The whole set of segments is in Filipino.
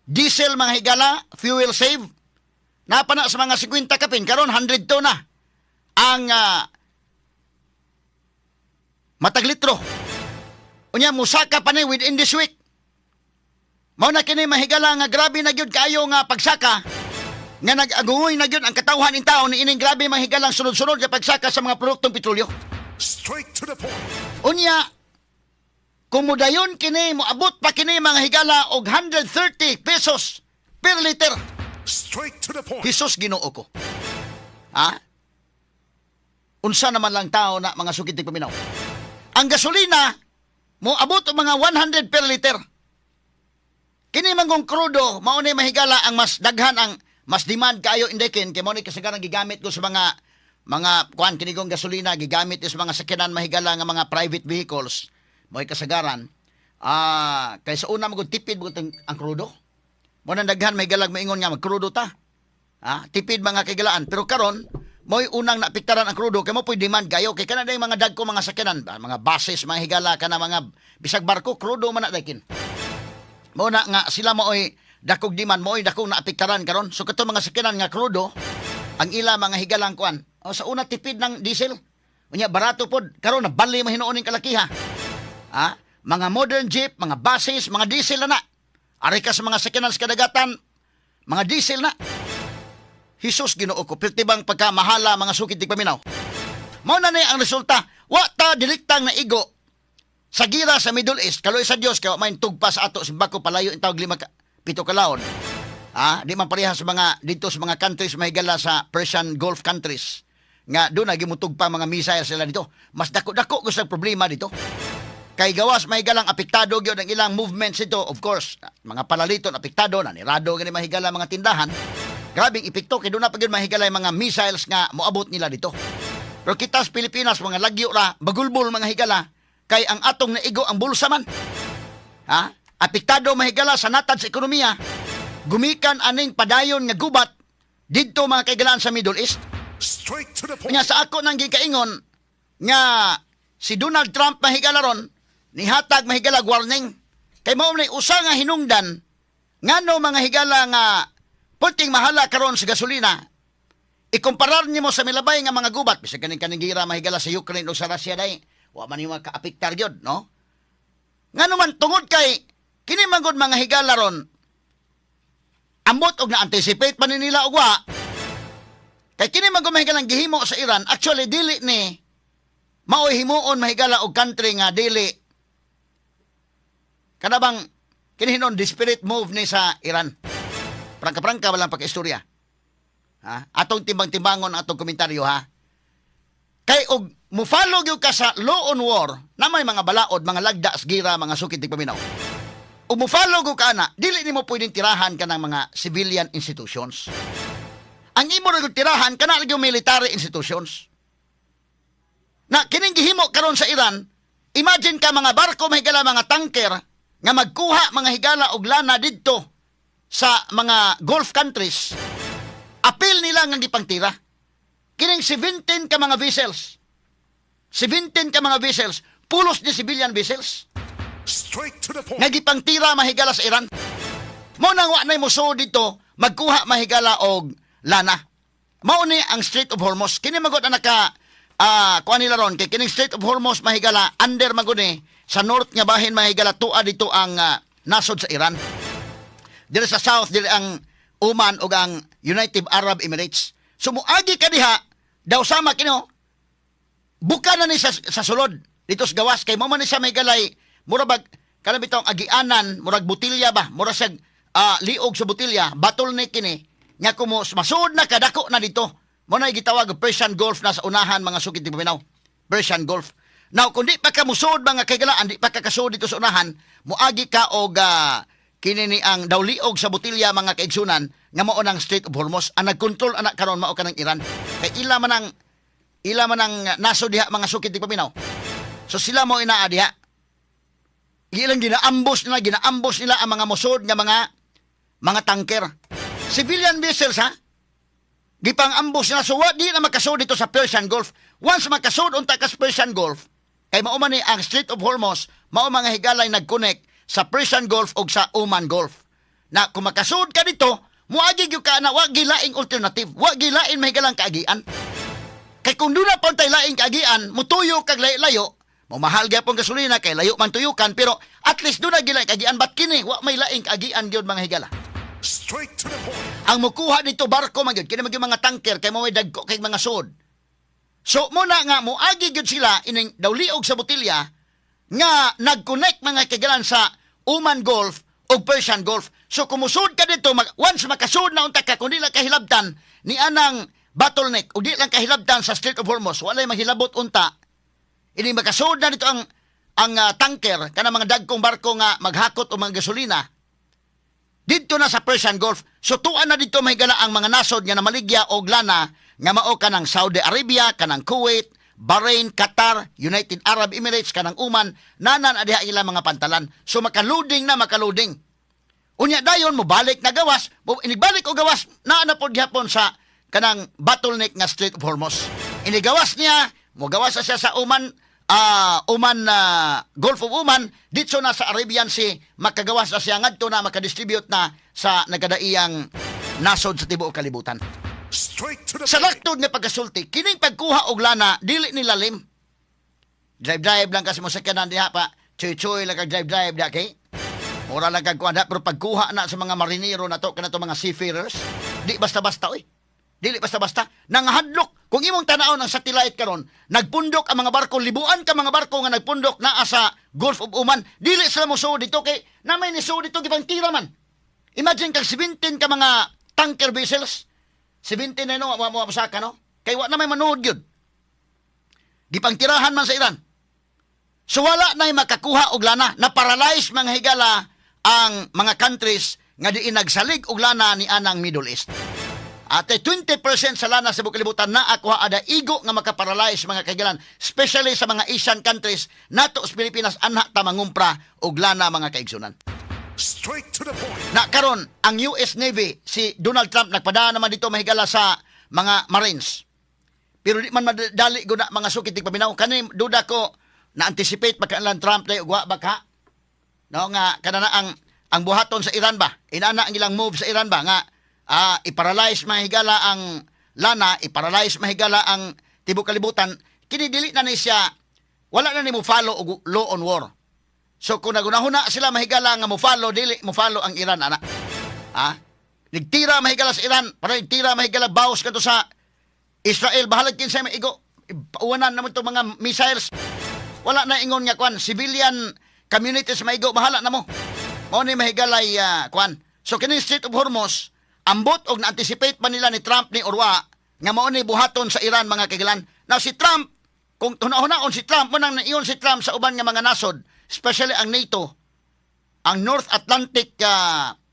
diesel mga higala, fuel save, napana sa mga 50 kapin, karon 100 to na ang matag litro. Unya, musaka pa ni within this week. Mao na kini mahigala nga grabe na gyud kaayo nga pagsaka nga nag-agungoy na gyud ang katawhan in taon ni ining grabe mahigalang sunod-sunod sa pagsaka sa mga produktong petrolyo. Straight to the point. Unya, kumudayon kini moabot pa kini mga higala og 130 pesos per liter. Straight to the point. Hisos Ginoo ko. Ha? Unsa naman lang tao na mga sukitig paminaw. Ang gasolina moabot og mga 100 per liter. Kini mangong krudo mao ni mahigala ang mas daghan ang mas demand kaayo indekin kay mao ni kasagaran gigamit ko sa mga kuan kini kong gasolina gigamit sa mga sakyanan mahigala nga mga private vehicles. Mo'y kasagaran kay sa una magud tipid mo ang krudo. Mo nang daghan mahigalag maingon nga magkrudo ta. Tipid mga kagalaan pero karon mo'y unang naapektaran ang krudo kay mo po'y demand kayo kay kana day mga dagko mga sakyanan mga buses mga higala kana mga bisag barko krudo man na dakin. Mo na nga sila mo'y dakog demand mo'y dakog naapektaran karon so kato mga sakyanan nga krudo ang ila mga higalang kuan sa una tipid ng diesel unya barato pod karon na bali mahinuon ning kalakiha. Mga modern jeep mga buses mga diesel na ari ka sa mga sakyanan sa kadagatan mga diesel na. Hisos Ginoo ko pertibang pagkamahala mga sukid tig paminaw. Mao na ni ang resulta wa ta diliktang na igo sa gira sa Middle East, kaloy sa Dios kay may tugpa sa ato simbako palayo intawag 7 kalaon. Di man pareha sa mga dito sa mga countries mahigala sa Persian Gulf countries. Nga doon nagimutugpa mga missiles sila dito. Mas dako-dako ko sa problema dito. Kay gawas mahigalang apektado gyud ang ilang movements dito, of course. Mga palaliton apektado na nirado gani mahigala mga tindahan. Grabing epekto kay doon na pagid mahigala mga missiles nga moabot nila dito. Pero kita sa Pilipinas mga lagyo ra bagulbol mga higala kay ang atong naigo ang bulsa man. Apektado mahigala sa natad sa ekonomiya. Gumikan aning padayon nga gubat didto mga kaigalaan sa Middle East. Straight to the point. Nya sa ako nang gikaingon nga si Donald Trump mahigala ron nihatag mahigala warning kay mao nay usa nga hinungdan ngano mga higala nga puting mahala karon sa gasolina. Ikumparar nimo sa milabay nga mga gubat bisag kaning gira mahigala sa Ukraine o sa Russia day. Wa man yung ka-apektar yun, no? Nga naman, tungod kay, kini manggod mga higala ron, ambot og na-anticipate pa nila og wa. Kay kini manggod mahigalang gihimo sa Iran, actually, dili ni, maoy himuon mahigala og country nga dili. Kanabang, kini hinon, desperate move ni sa Iran. Prangka-prangka walang pagka-istorya. Atong timbang-timbangon atong komentaryo, ha? Kay og mufalo gyud ka sa law on war na may mga balaod, mga lagdas, gira, mga sukid tig paminaw. Og mufalo gyud ka na, dili nimo pwedeng tirahan ka ng mga civilian institutions. Ang imo ra gyud tirahan kana gyud military institutions. Na kining gihimo karon sa Iran, imagine ka mga barko mahigala mga tanker nga magkuha mga higala og lana didto sa mga Gulf countries. Apil nila nga gipangtira. Kining 17 ka mga vessels. 17 ka mga vessels. Pulos ni civilian vessels. Straight to the point. Nagipang tira mahigala sa Iran. Mo nang wa nay muso dito, magkuha mahigala og lana. Mao ni ang Strait of Hormuz. Kini magod ang kuan nila ron kay kining Strait of Hormuz mahigala under magod ni sa north nga bahin mahigala tuwa dito ang nasod sa Iran. Dili sa south dili ang Oman ug ang United Arab Emirates. So muagi ka diha daw sama kino buka na ni sa sulod dito sa gawas kay mo man ni siya may galay murag kana bitong agianan murag butilya ba murag sa liog sa butilya batol ni kini nya kumo masud na kadako na dito mo na gitawag Persian Gulf na sa unahan mga sukid ti paminaw Persian Gulf. Now kundi pa ka musud mga kagalaan di pa ka kasud dito sa unahan muagi ka og kini ni ang daw liog sa butilya mga kaigsunan nga mao nang Strait of Hormuz ang nagkontrol anak karon mao kanang Iran kay ila man ang naso diha mga sukid ti paminaw. So sila mo inaa diha ilang ginaambos nila ang mga musod nga mga tanker civilian vessels ha gipang ambos nila so wa di na makasud dito sa Persian Gulf. Once makasud unta ka sa Persian Gulf kay mao man ni ang Strait of Hormuz mao mga higalay nag-connect sa Persian Gulf o sa Oman Gulf. Na kung makasud ka dito, muagi gyud ka na wa gilaing alternative, wa gilain mahigalang kaagian. Kay kung doon na pang tayo laing kaagian, mutuyo kag layo, mamahal gyapon gasolina kay layo man tuyukan, pero at least doon na gilaing kaagian, bat kini wa may laing kaagian gyud mga higala. Straight to the point. Ang mukuha dito barko man gyud, kini magyud mga tanker kay may dagko kay mga sod. So muna nga moagi gyud sila ining daw liog sa botilya nga nag-connect mga kagalan sa Oman Gulf o Persian Gulf. So kumusud ka dito, once makasud na unta ka, kung di lang kahilabtan ni anang bottleneck o di lang kahilabtan sa Strait of Hormuz, walay maghilabot unta. Ini makasud na dito ang tanker kana mga dagkong barko nga maghakot o mga gasolina dito na sa Persian Gulf. So tuan na dito mahigala ang mga nasod nga namaligya og lana nga mao kanang Saudi Arabia, kanang Kuwait, Bahrain, Qatar, United Arab Emirates, kanang Oman, nanan adiha ilang mga pantalan. So makaluding na makaluding. Unya dayon mo balik na gawas, inibalik o gawas na pod gihapon sa kanang bottleneck nga Strait of Hormuz. Inigawas niya, mo gawas na siya sa Oman, Gulf of Oman, dito na sa Arabian Sea, makagawas na siya ngadto na makadistribute na sa nagadaiyang nasod sa tibuok kalibutan. Straight to the Sa point. laktod nga pagkasulti, kining pagkuha og lana, dili nilalim. Drive-drive lang kasi mo sa kanan diha pa, choy-choy lang kag drive-drive diha kay. Mura lang kag kuha, pero pagkuha na sa mga marinero na to, kanato mga seafarers, di basta-basta oy. Dili basta-basta. Nanghadlok. Kung imong tanaw ng satellite karon, nagpundok ang mga barko, libuan ka mga barko nga nagpundok naa sa Gulf of Oman. Dili sila mo so dito kay namay ni so dito gibang tira man. Imagine kag 17 ka mga tanker vessels. 17 na no, mo masaka no. Kay wa na may manood gyud. Gipang tirahan man sa Iran. So wala na makakuha og lana, na paralyze mga higala ang mga countries nga diin nagsalig og lana ni anang Middle East. At 20% sa lana sa bukalibutan na ako ada igo nga makaparalyze mga kaigalan, especially sa mga Asian countries nato sa Pilipinas anha ta mangumpra og lana mga kaigsunan. Straight to the point. Na karon ang US Navy si Donald Trump nagpadaan naman dito mahigala sa mga Marines. Pero di man madali gud na mga sukitig paminaw kani duda ko na anticipate pagkailan Trump day ugwa baka no nga kanana ang buhaton sa Iran ba inana ang ilang move sa Iran ba nga iparalyze mahigala ang lana, iparalyze mahigala ang tibok kalibutan, kini dili na ni siya, wala na ni mo follow og law on war. So kung nagunahuna sila mahigala nga mo follow, dili mo follow ang Iran, ana. Nigtira mahigala sa Iran, para nigtira mahigala bawas kadto sa Israel, bahalag kinsay maigo, pauwanan naman itong mga missiles. Wala na ingon nga kwan, civilian communities maigo, bahala na mo. Mao ni mahigalay kwan. So kini Strait of Hormuz, ambot og na-anticipate pa nila ni Trump ni Orwa nga mao ni buhaton sa Iran mga kaigalan. Now si Trump, kung hunahunaon si Trump, munang naiyon si Trump sa uban nga mga nasod, especially ang NATO, ang North Atlantic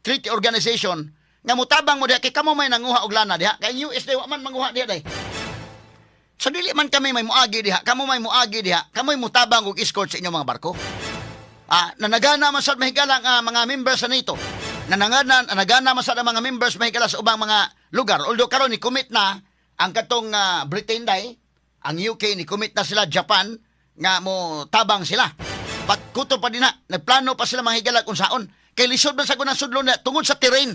Treaty Organization, nga mutabang mo diha kay kamo may nanguha og lana diha, kay US day wa man manguha diha day. So dili man kami may muagi diha, kamo may muagi diha, kamoy mutabang og escort sa inyong mga barko. Nanagana man sad mahigala ang mga members sa NATO. Nagana man sa mga members mahigala sa ubang mga lugar. Although karon ni commit na ang katong Britain day, ang UK ni commit na sila, Japan nga mo tabang sila. Kuto pa din na, nagplano pa sila mga higala kung saon. Kay lisod man sa kunang sudlon na tungod sa terrain.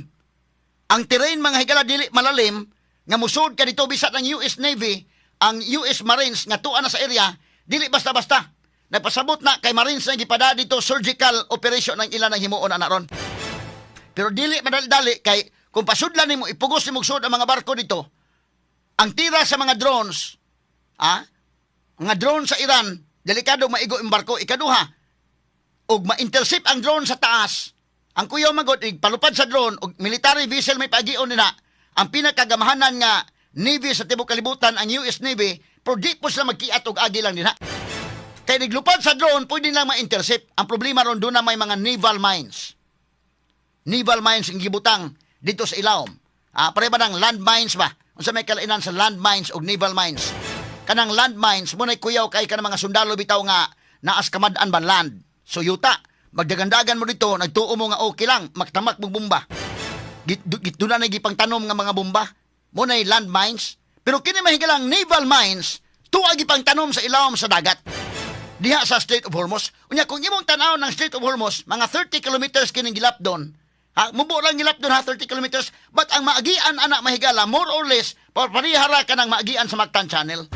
Ang terrain mga higala dili malalim nga musud ka dito bisat ng US Navy, ang US Marines nga tuwa na sa area, dili basta-basta. Nagpasabot na kay Marines na gipada dito surgical operation ng ilan ng himuon ana ron. Pero dili madali kay kung pasudlan nimo ipugos nimo sud ang mga barko dito. Ang tira sa mga drones, mga drone sa Iran, delikado maigo ang barko. Ikaduha, og ma-intercept ang drone sa taas. Ang kuyaw magod palupad sa drone og military vessel may pagion nila. Ang pinakagamahanan nga Navy sa tibok kalibutan ang US Navy, pero di po sila magkiat og agi lang nila. Kay naglupad sa drone, pwede lang ma-intercept. Ang problema ron doon na may mga naval mines. Naval mines ang gibutang dito sa ilawom. Pare ba ng land mines ba? Unsa may kalainan sa land mines o naval mines? Kanang land mines, muna'y kuyaw kay kanang mga sundalo bitaw nga naas kamadaan ba land. So yuta, magdagandagan mo dito, nagtuo mo nga okay lang, magtamak mong bomba. Dito na nagipang tanom nga mga bomba. Muna'y land mines. Pero kini mahigalang naval mines, tuwag ipang tanom sa ilawom sa dagat. Diha sa Strait of Hormuz. Unya, kung imong tanaw ng Strait of Hormuz, mga 30 kilometers kining gilap doon, Ha, mubo lang gilap doon ha, 30 kilometers. But ang maagian, anak mahigala, more or less, parihara ka ng maagian sa Mactan Channel.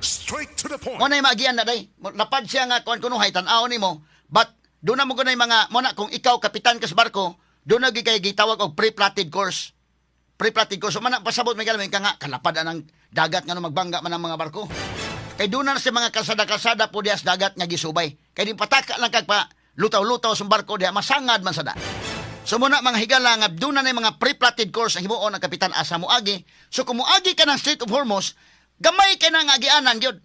Straight to the point. Mo na yung maagian na day. Napad siya nga, kung kunuhay, tanaw ni mo. But, doon na mo kunay mga, mo na, kung ikaw, kapitan ka sa barko, doon na kay gitawag og pre-platted course. Pre-platted course. So, man, pasabot may galamin ka nga, kalapad ang dagat nga no magbangga man ang mga barko. Kay doon na sa mga kalsada-kalsada po diya sa dagat nga gisubay. Kay di pataka lang kag pa lutaw-lutaw sa barko diya, masangad man sada. So muna mga higala nga doon na mga pre-platted course ang himuon ng kapitan asa moagi. So kung moagi ka ng Strait of Hormuz, gamay ka na nga agianan gyud.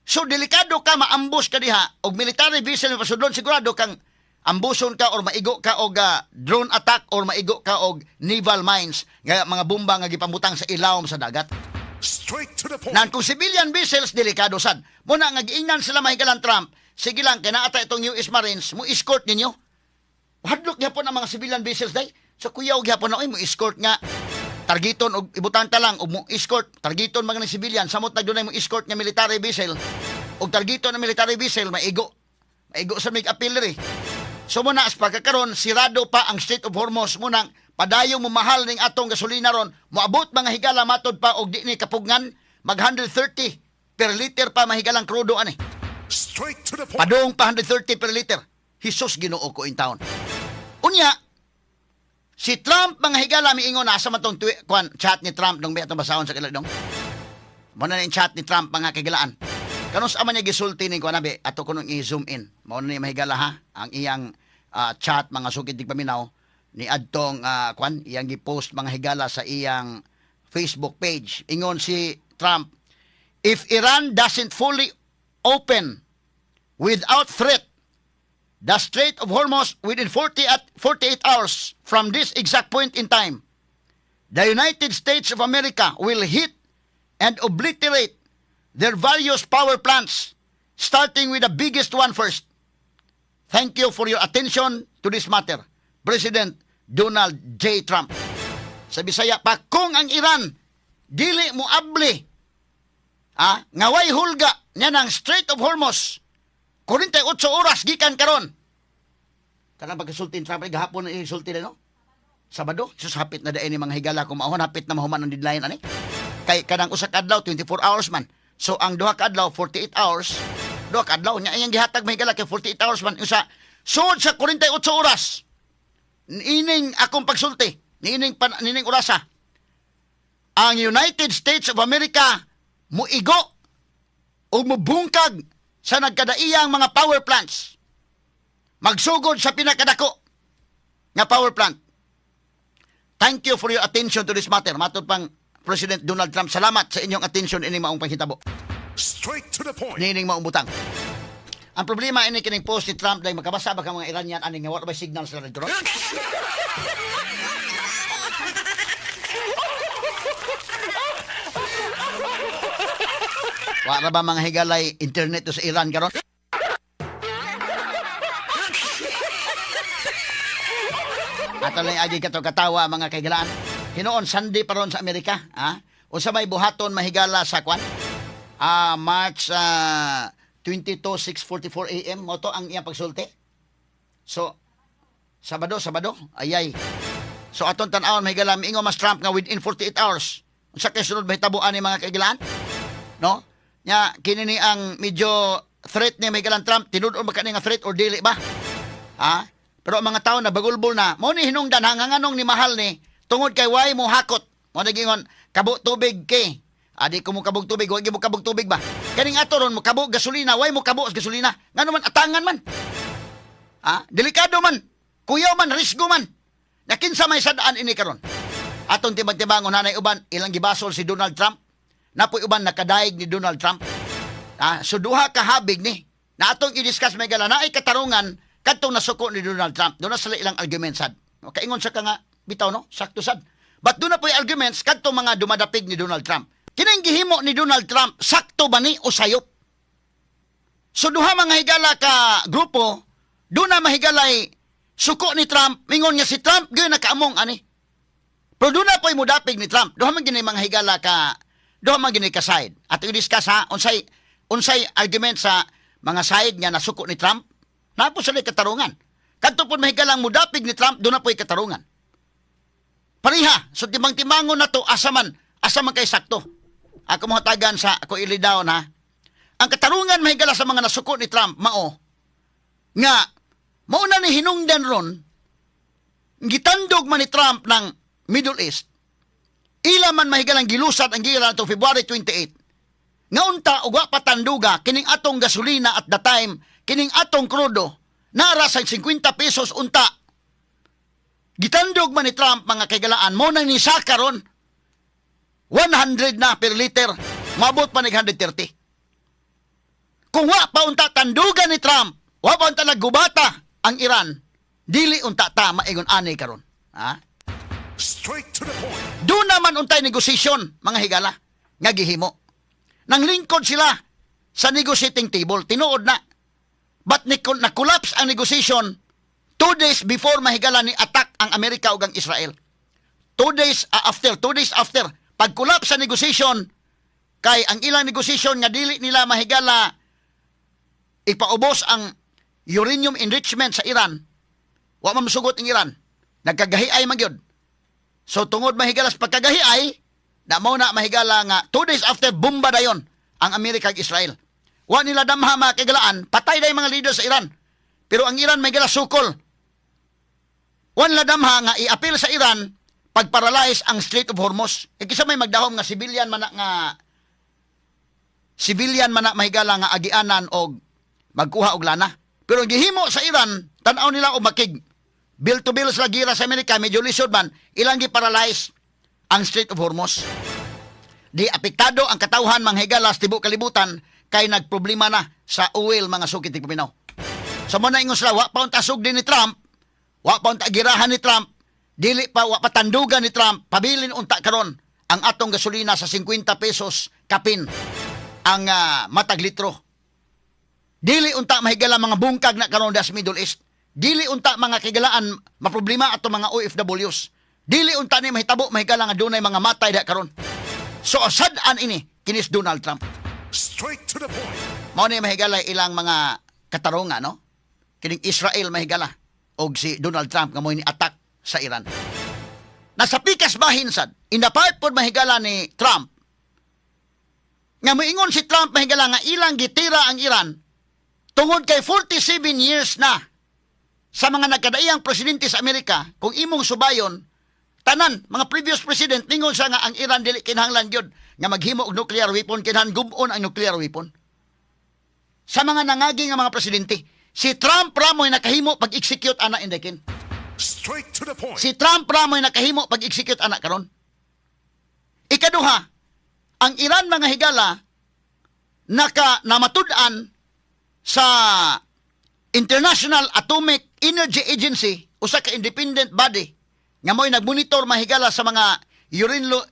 So delikado ka maambus ka diha og military vessel pasudlon sigurado kang ambuson ka or maigo ka og drone attack or maigo ka og naval mines nga mga bomba nga gipamutang sa ilawom sa dagat. Straight to the point. Nan kung civilian vessels delikado sad. Muna nga giingnan sila mahigalan Trump, sige lang kay naata itong US Marines mo escort ninyo. Hadlok gyapon ang mga civilian vessels day. So kuyaw gyapon na mo escort nga targeton og ibutan ta lang og mo escort targeton mga civilian samot na dunay mo escort nga military vessel og targeton na military vessel maigo sa mig artillery. So muna as pagkakaron sirado pa ang Strait of Hormuz munang padayon mo mahal ning atong gasolina ron moabot mga higala matod pa og di ni kapugnan mag 130 per liter pa mahigalang krudo ani. Straight to the point. Padong pa 130 per liter. Hisos Ginoo ko in town. Unya, si Trump mga higala miingon asa man tong chat ni Trump dong may atong basahon sa kiladong. Mo na yung chat ni Trump mga kagilaan. Kanus ama niya gisulti ni kuan abi ato kunong i-zoom in. Mo na ni mahigala ha ang iyang chat mga sugid tig paminaw ni adtong kuan iyang gi-post mga higala sa iyang Facebook page. Ingon si Trump, if Iran doesn't fully open without threat the Strait of Hormuz within 48 hours from this exact point in time, the United States of America will hit and obliterate their various power plants, starting with the biggest one first. Thank you for your attention to this matter, President Donald J. Trump. Sa Bisaya pa, kung ang Iran dili mo abli ngaway hulga niya ng Strait of Hormuz 48 oras gikan karon. Kanang pagkasulti ni Trump gahapon na isulti na no? Sabado, susapit na daay ni mga higala kung maahon hapit na mahuman ang deadline ani. Kay kanang usa ka adlaw 24 hours man. So ang duha ka adlaw 48 hours. Duha ka adlaw nya iyang gihatag mga higala kay 48 hours man usa. Sud sa 48 oras. Ining akong pagsulti, nining orasa. Ang United States of America muigo o mubungkag sa nagkadaiyang mga power plants. Magsugod sa pinakadako nga power plant. Thank you for your attention to this matter. Matod pang President Donald Trump, salamat sa inyong attention ining maong panghitabo. Straight to the point. Nining maong butang. Ang problema ini kining post ni Trump dahil makabasa ba ka mga Iranian ani nga wala ba signal sa radyo? Wala ba mga higalay internet sa Iran karon? Ato lang agi katawa mga kaigalaan. Hinoon Sunday pa ron sa Amerika, unsa may buhaton mahigala sa kwan? March 22, 6:44 AM mo to ang iyang pagsulti. So Sabado, ayay. So aton tan-awon mahigala miingon mas Trump nga within 48 hours. Unsa kay sunod mahitabuan ni mga kaigalaan? No? Nya kini ni ang medyo threat ni Miguel Trump tinud-on ba kani nga threat or dili ba? Pero ang mga tao na bagulbol na mo ni hinungdan hanganganong ni mahal ni tungod kay way mo hakot. Mo nagingon kabo tubig kay. Adi ko mo kabog tubig, wag mo kabog tubig ba? Kaning ato ron mo kabog gasolina, way mo kabog gasolina. Ngano man atangan man. Delikado man. Kuyaw man, risgo man. Nakinsa may sadaan ini karon. Aton tibag-tibangon nanay uban ilang gibasol si Donald Trump. Napoy uban nakadaig ni Donald Trump. So duha ka habig ni. Na atong i-discuss may gala na ay katarungan kadtong nasuko ni Donald Trump. Doon na sila ilang arguments sad. Kaingon sa ka nga bitaw no, sakto sad. But doon na po yung arguments kadtong mga dumadapig ni Donald Trump. Kining gihimo ni Donald Trump sakto ba ni o sayop? So duha mga higala ka grupo, doon na mahigalay suko ni Trump, mingon nga si Trump gyud nakaamong ani. Pero doon na po yung mudapig ni Trump. Duha man gini mga higala ka, duha man gini ka side. At i-discuss unsay argument sa mga side nga nasuko ni Trump. Napo sila katarungan. Kadto po mahigalang mudapig ni Trump, doon na po yung katarungan. Pariha, so timang-timangon na to, asaman kay sakto. Ako mo hatagan sa ako ilidaw na, ang katarungan mahigala sa mga nasuko ni Trump, mao, nga, mauna ni hinungdan ron, gitandog man ni Trump ng Middle East, ila man mahigalang gilusad ang gila to February 28, nga unta, ugwa patanduga, kining atong gasolina at the time, kining atong krudo, nara sa 50 pesos unta, gitandog man ni Trump mga kagalaan mo nang nisaka ron 100 na per liter, mabot pa nag 130. Kung wa pa unta tandugan ni Trump, wa pa unta naggubata ang Iran, dili unta ta maingon ani karon. Ha? Straight to the point. Doon naman untay negosasyon mga higala nga gihimo. Nang lingkod sila sa negotiating table, tinuod na. But na-collapse ang negotiation 2 days before mahigala ni attack ang Amerika ug ang Israel. 2 days after, pag-collapse sa negotiation, kay ang ilang negotiation nga dili nila mahigala ipaubos ang uranium enrichment sa Iran, wa man masugot ang Iran. Nagkagahiay man gyud. So tungod mahigala sa pagkagahiay, na mao na mahigala nga 2 days after bomba dayon ang Amerika ug Israel. Wa nila damha mga kagalaan, patay day mga leader sa Iran. Pero ang Iran may gala sukol. Wa nila damha nga i-appeal sa Iran pag-paralyze ang Strait of Hormuz. E kisa may magdahom nga civilian man na mahigala nga agianan og magkuha og lana. Pero gihimo sa Iran, tan-aw nila og makig. Bill to bill sa gira sa Amerika, medyo lisod man, ilang gi-paralyze ang Strait of Hormuz. Di apektado ang katawhan manghigala sa tibuok kalibutan kay nagproblema na sa oil mga sukit paminaw. Sa mo na ingon sila, wa pa unta sugdi ni Trump, wa pa unta girahan ni Trump, dili pa wa patandugan ni Trump, pabilin unta karon ang atong gasolina sa 50 pesos kapin ang matag litro. Dili unta mahigala mga bungkag na karon sa Middle East. Dili unta mga kigalaan maproblema ato mga OFWs. Dili unta ni mahitabo mahigala nga dunay mga matay da karon. So sad-an ini kinis Donald Trump. Straight to the point. Mao ni mahigala ilang mga katarungan, no? Kining Israel mahigala og si Donald Trump nga mo ni attack sa Iran. Nasa pikas bahin sad, in the part pod mahigala ni Trump. Nga moingon si Trump mahigala nga ilang gitira ang Iran tungod kay 47 years na sa mga nagkadaiyang presidente sa Amerika, kung imong subayon, tanan, mga previous president, mingon siya nga ang Iran dili kinahanglan gyud nga maghimo og nuclear weapon, kinahanglan gubon ang nuclear weapon. Sa mga nangagi nga mga presidente, si Trump ramoy nakahimo pag-execute ana indekin. Straight to the point. Si Trump ramoy nakahimo pag-execute ana karon. Ikaduha, ang Iran mga higala namatud-an sa International Atomic Energy Agency, usa ka independent body nga mo'y nagmonitor mahigala sa mga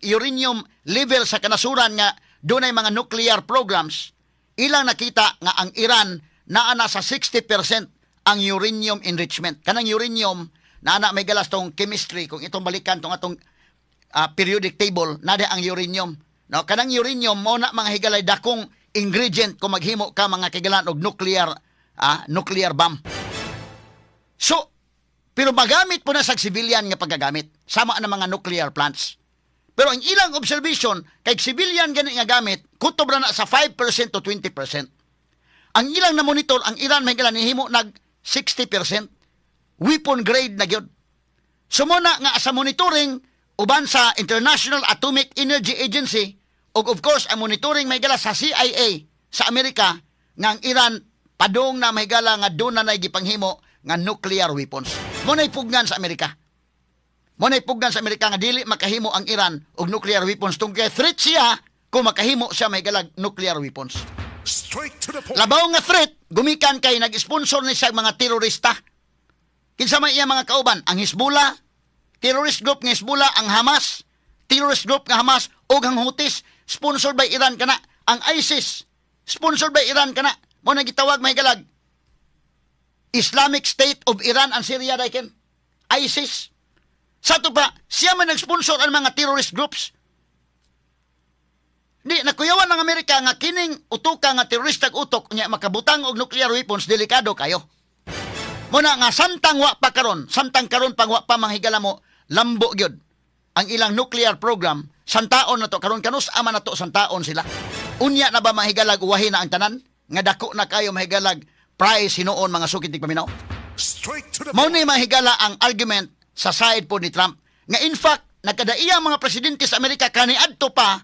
uranium level sa kanasuran nga dunay mga nuclear programs. Ilang nakita nga ang Iran naa na sa 60% ang uranium enrichment. Kanang uranium naa na may galas tong chemistry, kung itong balikan tong atong periodic table, nada ang uranium. No, kanang uranium mo na mga higalay dakong ingredient kung maghimo ka mga kigalan og nuclear bomb. So, pero magamit po na sa civilian nga paggagamit. Sama na mga nuclear plants. Pero ang ilang observation, kay civilian gani nga gamit, kutob na sa 5% to 20%. Ang ilang na monitor, ang Iran may galan himo nag 60%. Weapon grade na gyud. So muna nga sa monitoring, uban sa International Atomic Energy Agency, o of course, ang monitoring may gala sa CIA sa Amerika, nga ang Iran padong na may gala nga doon na gipanghimo nga nuclear weapons. Muna'y pugnan sa Amerika. Muna'y pugnan sa Amerika nga dili makahimo ang Iran og nuclear weapons tungkol kay threat siya kung makahimo siya may galag nuclear weapons. Straight to the point. Labaw nga threat, gumikan kay nag-sponsor ni siya mga terorista. Kinsa may iya mga kauban, ang Hezbollah, terrorist group nga Hezbollah, ang Hamas, terrorist group nga Hamas, og ang Houthis, sponsored by Iran kana, ang ISIS, sponsored by Iran kana, mo na gitawag may galag, Islamic State of Iran and Syria daiken, ISIS. Sa to pa, siya man nag-sponsor ang mga terrorist groups. Di, nakuyawan ng Amerika nga kining utuka nga teroristag utok niya makabutang og nuclear weapons, delikado kayo. Muna nga samtang wa pa karon, samtang karon pang wa pa manghigala mo, lambo gyud. ang ilang nuclear program santaon na to karon kanus ama na to santaon sila. Unya na ba mahigalag uwahin na ang tanan nga dako na kayo mahigalag price hinuon mga sukid tig paminaw. Straight to the Mao point. ni mahigala ang argument sa side po ni Trump nga in fact nagkadaiya mga presidente sa Amerika kaniadto pa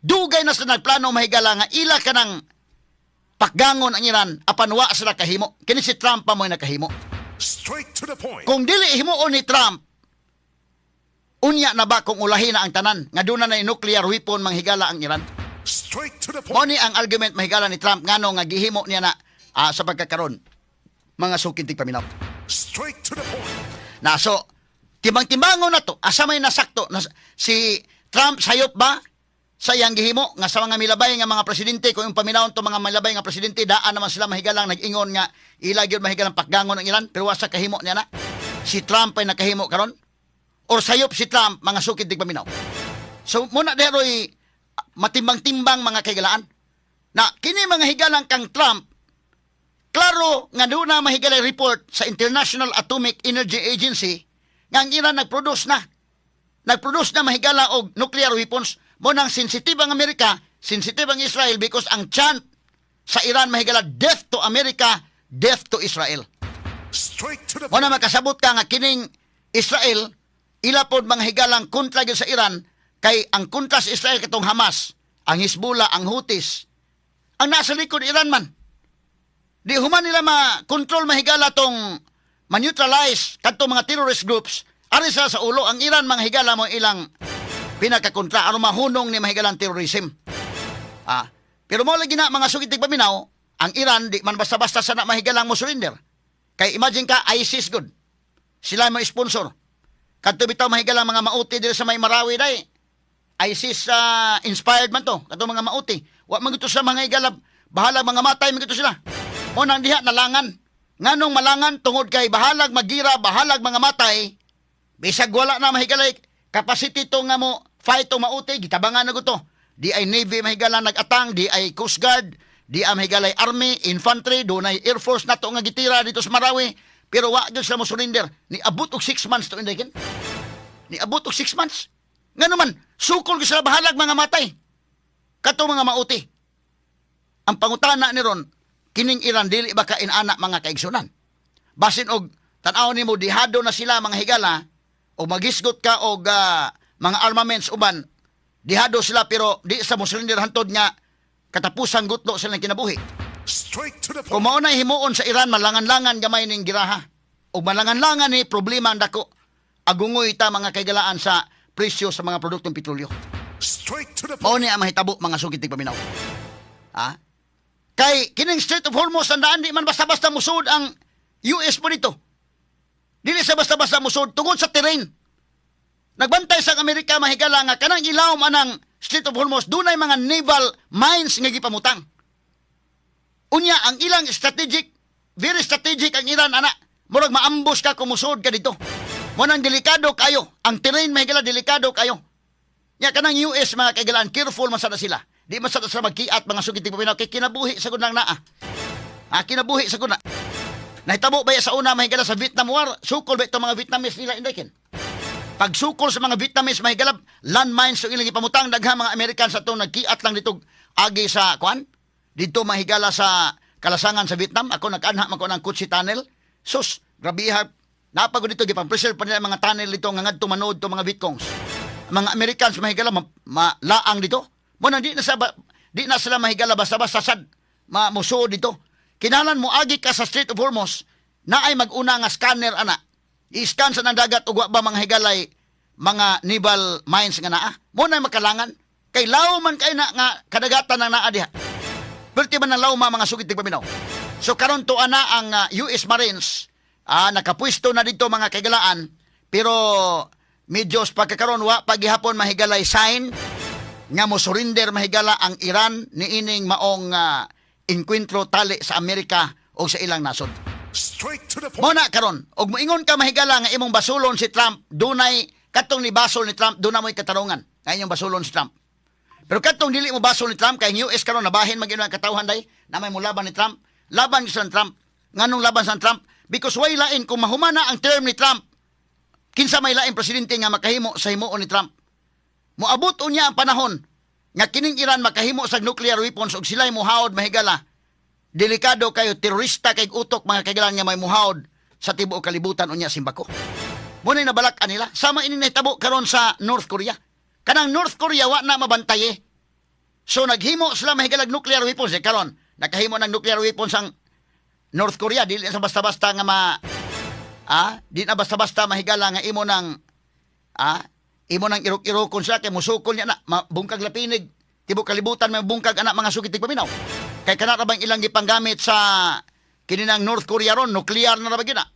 dugay na sila nagplano mahigala nga ila kanang pakgangon ang Iran apan wa sila kahimo. Kini si Trump pa mo nakahimo. Straight to the point. Kung dili himuon ni Trump, unya na ba kung ulahin na ang tanan nga doon na nuclear weapon manghigala ang Iran? Straight to the Mao point. ni ang argument mahigala ni Trump ngano nga gihimo niya na sa pagkakaron mga sukintig paminaw. Straight to the point. Na so timbang-timbangon na to asa may nasakto na si Trump sayop ba sa iyang gihimo nga sa mga milabay nga mga presidente kung yung paminawon to mga milabay nga presidente daan naman sila mahigalang nag-ingon nga ila gyud mahigalang pakgangon ang Iran pero wasa kahimo niya na si Trump ay nakahimo karon or sayop si Trump mga sukid tig paminaw. So muna deroy matimbang-timbang mga kaigalaan na kini mga higalang kang Trump klaro nga doon na mahigalay report sa International Atomic Energy Agency nga ang Iran nagproduce na mahigala og nuclear weapons mo nang sensitive ang Amerika, sensitive ang Israel because ang chant sa Iran mahigala death to America, death to Israel. Straight to the Mo na point. makasabot ka nga kining Israel ila pod mga higalang kontra gyud sa Iran kay ang kontra sa Israel katong Hamas, ang Hezbollah, ang Houthis. Ang nasa likod Iran man. Di human nila ma-control mahigala tong ma-neutralize kadtong mga terrorist groups. Ari sa ulo ang Iran mga higala mo ilang pinakakontra aron mahunong ni mahigalang terrorism. Pero mo lagi na mga sugitig paminaw, ang Iran di man basta-basta sana mahigalang mo surrender. Kay imagine ka ISIS good. Sila mo sponsor. Kadto bitaw mahigalang mga mauti diri sa may Marawi day. ISIS inspired man to kadto mga mauti. Wa man gito sa mga higalab, bahala mga matay man gito sila. Mo nang diha nalangan. Nganong malangan tungod kay bahalag magira, bahalag mga matay. Bisag wala na mahigalay capacity to nga mo fight to mauti gitabangan na guto. Di ay Navy mahigala nag-atang, di ay Coast Guard, di ay mahigalay Army, Infantry, doon ay Air Force na to nga gitira dito sa Marawi. Pero wa gyud sila mo surrender. Ni abot og 6 months to inday kin. Ni abot og 6 months. Ngano man, sukol gyud sila bahalag mga matay. Kato mga mauti. Ang pangutana ni ron, kining Iran dili ba ka inana mga kaigsunan. Basin og tan-aw nimo dihado na sila mga higala o magisgot ka og mga armaments uban dihado sila pero di sa musulinder hantod nga katapusang gutlo sila ng kinabuhi. Straight to the Kung point. mao na himuon sa Iran malangan-langan gamay ning giraha o malangan-langan ni problema ang dako agungoy ta mga kaigalaan sa presyo sa mga produktong petrolyo. Straight to the Mao point. ni ang mahitabo mga sugitig paminaw. Kay kining Strait of Hormuz tandaan di man basta-basta musud ang US po dito. Dili sa basta-basta musud tungod sa terrain. Nagbantay sa Amerika mahigala nga kanang ilawom anang Strait of Hormuz dunay mga naval mines nga gipamutang. Unya ang ilang strategic, very strategic ang Iran ana. Murag maambus ka kung musud ka dito. Mo nang delikado kayo. Ang terrain mahigala delikado kayo. Nya kanang US mga kaigalaan careful man sana sila. Di man sana sila magkiat mga sugitig paminaw kay kinabuhi sa gunang naa. Kinabuhi sa guna. Nahitabo ba sa una mahigala sa Vietnam War? Sukol ba itong mga Vietnamese nila inday kin? Pag sukol sa mga Vietnamese mahigalab, landmines so ilang ipamutang daghang mga Americans sa itong nagkiat lang dito agi sa kuan. Dito mahigala sa kalasangan sa Vietnam. Ako nag-anha man ko ng Kutsi Tunnel. Sus, grabe ha. Napagod dito, gipang-preserve pa nila mga tunnel dito nga ngadto manood to mga Vietcongs. Mga Americans mahigala malaang dito. Muna di na sila mahigala basta-basta sad musuod dito. Kinalan mo agi ka sa Strait of Hormuz na ay mag-una nga scanner ana. I-scan sa ng dagat ug wa ba mga higalay mga naval mines nga naa. Mo na makalangan kay law man kay na nga kadagatan nang naa diha. Perti man ang law mga sugitig paminaw. So karon to ana ang US Marines nakapwesto na dito mga kaigalaan pero medyo pagkakaron wa pagihapon mahigalay sign nga mo surrender mahigala ang Iran niining maong inkwentro tali sa Amerika o sa ilang nasod. Straight to the point. Muna karon, og moingon ka mahigala nga imong basulon si Trump, dunay katong ni basol ni Trump, dunay mo'y katarungan. Nga inyong basulon si Trump. Pero katong dili mo basol ni Trump kay US karon nabahin magino ang katawhan day na may mulaban ni Trump. Laban sa Trump. Nganong laban sa Trump? Because way lain kung mahumana ang term ni Trump Kinsa may laing presidente nga makahimo sa himuon ni Trump. Moabot unya ang panahon nga kining Iran makahimo sa nuclear weapons ug sila'y muhaod mahigala. Delikado kayo, terorista kay utok mga kaigalan nga may muhaod sa tibuok kalibutan unya simbako. Muna'y nabalak nila. Sama ini nahitabo karon sa North Korea. Kanang North Korea wa na mabantaye. So naghimo sila mahigalag nuclear weapons karon. Nakahimo ng nuclear weapons ang North Korea dili sa basta-basta nga di na basta-basta mahigala nga imo ng irok-irokon sa kay musukol niya na bungkag lapinig tibok kalibutan may bungkag anak mga sukitig paminaw. Kay kana ra bang ilang gipanggamit sa kininang North Korea ron nuclear na ra ba gina.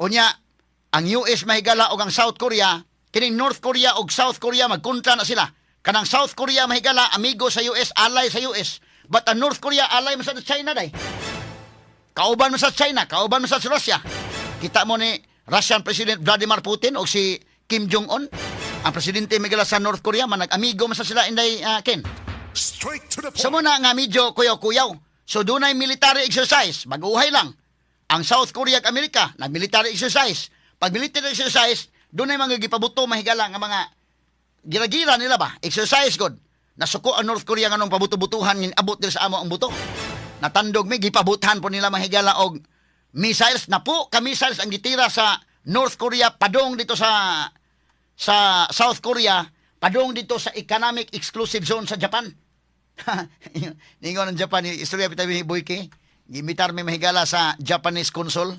Unya ang US mahigala og ang South Korea, kining North Korea og South Korea magkontra na sila. Kanang South Korea mahigala amigo sa US, ally sa US, but ang North Korea ally man sa China day. Kauban mo sa China, kauban mo sa Russia. Kita mo ni Russian President Vladimir Putin o si Kim Jong-un, ang presidente migala sa North Korea, manag-amigo mo sa sila inday Ken. Straight to the Sa point. muna nga medyo kuyaw-kuyaw. So dunay military exercise, mag-uhay lang. Ang South Korea ug Amerika, nag-military exercise. Pag military exercise, dunay mga gipabuto mahigala nga mga gira-gira nila ba? Exercise god. Nasuko ang North Korea nganong pabuto-butuhan ngin abot diri sa amo ang buto. Natandog mi gipabutan po nila mahigala og missiles na po ka missiles ang gitira sa North Korea padong dito sa South Korea, padong dito sa economic exclusive zone sa Japan. Ningon ng Japan, istorya pitabi ni Boyke, gimitar may mahigala sa Japanese consul.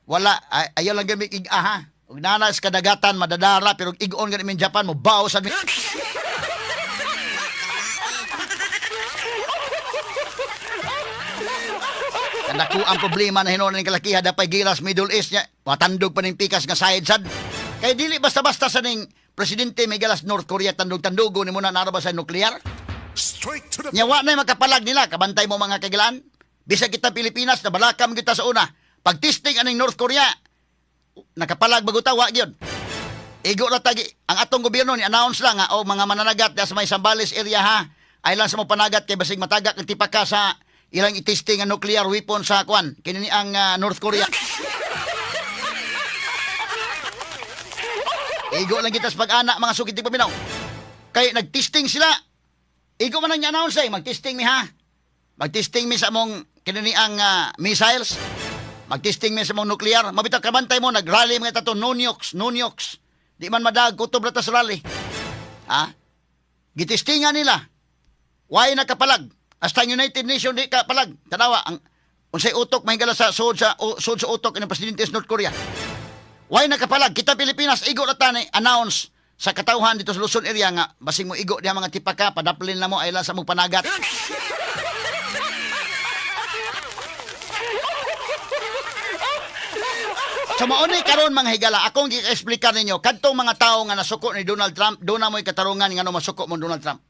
Wala, ayaw lang gamit ig-aha. Ug nanas kadagatan madadara pero ig-on ganin Japan mo baw sa Naku ang problema na hinuon ng kalakiha dapay gilas Middle East niya. Matandog pa ning pikas nga side sad. Kay dili basta-basta sa ning presidente may galas North Korea tandog-tandugo ni muna naraba sa nuklear. Straight to the Nyawa na makapalag nila kabantay mo mga kagilaan. Bisa kita Pilipinas na balakam kita sa una. Pag testing aning North Korea nakapalag bagutawa gyud. Igo ra tagi ang atong gobyerno ni announce lang nga mga mananagat sa may Zambales area ha. Ay lang sa mo panagat kay basig matagak ang tipaka sa ilang itesting ang nuclear weapon sa kwan kinini ang North Korea. Igo lang kita sa pag-anak mga sukitig paminaw. Kay nagtesting sila. Igo man ang announce magtesting mi ha. Magtesting mi sa mong kinini ang missiles. Magtesting mi sa mong nuclear. Mabitaw kabantay mo nagrally mga tato no nukes. Di man madag kutob ra ta sa rally. Gitestingan nila. Why nakapalag? Hasta ang United Nations di ka palag. Tanawa, ang unsay utok mahigala sa sud sa utok ng presidente sa North Korea. Why nakapalag? Kita Pilipinas, igo na tani, announce sa katauhan dito sa Luzon area nga, basing mo igo diha mga tipaka, padaplin na mo, ay lang sa mong panagat. So mauni karon mga higala, akong gi-explicar ninyo, kadtong mga tao nga nasuko ni Donald Trump, doon na mo'y katarungan nga no masuko mo Donald Trump.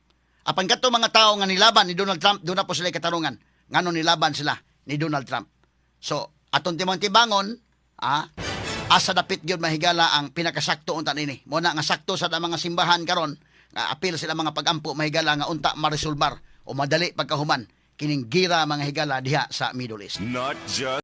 Apan kadto mga tao nga nilaban ni Donald Trump, doon na po sila katarungan. Ngano nilaban sila ni Donald Trump. So, aton timong tibangon, asa dapit gyud mahigala ang pinakasakto unta nini. Muna nga sakto sa mga simbahan karon, nga apil sila mga pagampo mahigala nga unta maresolbar o madali pagkahuman kining gira mga higala diha sa Middle East. Not just